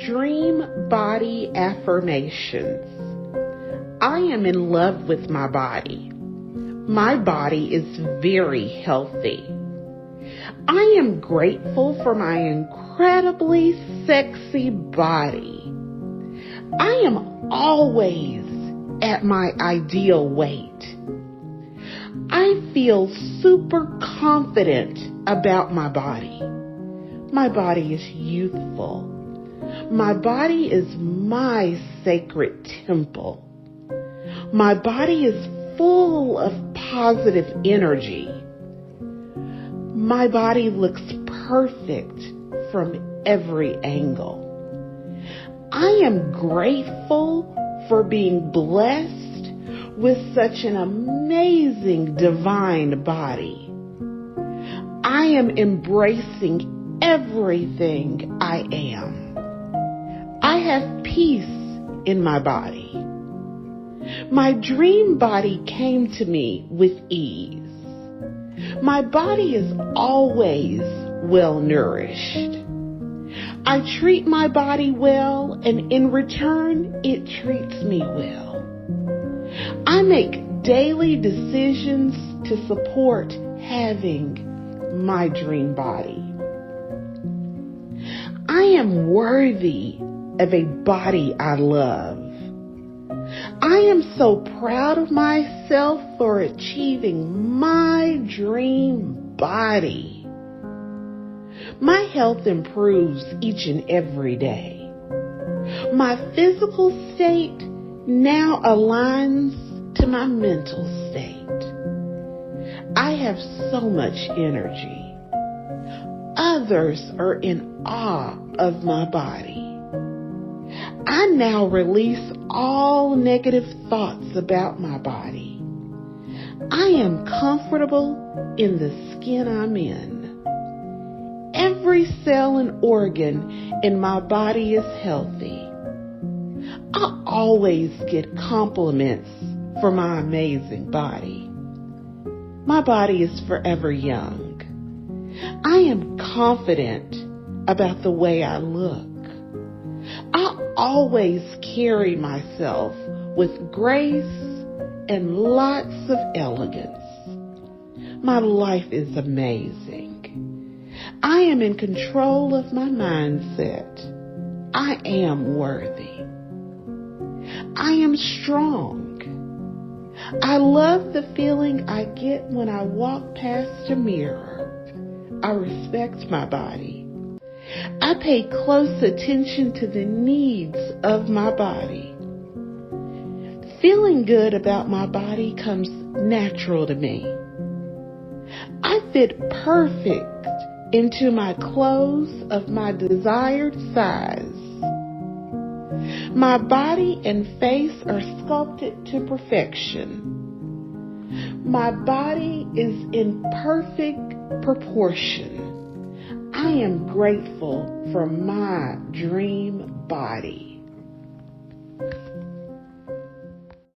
Dream Body Affirmations. I am in love with my body. My body is very healthy. I am grateful for my incredibly sexy body. I am always at my ideal weight. I feel super confident about my body. My body is youthful. My body is my sacred temple. My body is full of positive energy. My body looks perfect from every angle. I am grateful for being blessed with such an amazing divine body. I am embracing everything I am. I have peace in my body. My dream body came to me with ease. My body is always well nourished. I treat my body well, and in return, it treats me well. I make daily decisions to support having my dream body. I am worthy of a body I love. I am so proud of myself for achieving my dream body. My health improves each and every day. My physical state now aligns to my mental state. I have so much energy. Others are in awe of my body. I now release all negative thoughts about my body. I am comfortable in the skin I'm in. Every cell and organ in my body is healthy. I always get compliments for my amazing body. My body is forever young. I am confident about the way I look. I always carry myself with grace and lots of elegance. My life is amazing. I am in control of my mindset. I am worthy. I am strong. I love the feeling I get when I walk past a mirror. I respect my body. I pay close attention to the needs of my body. Feeling good about my body comes natural to me. I fit perfect into my clothes of my desired size. My body and face are sculpted to perfection. My body is in perfect proportion. I am grateful for my dream body.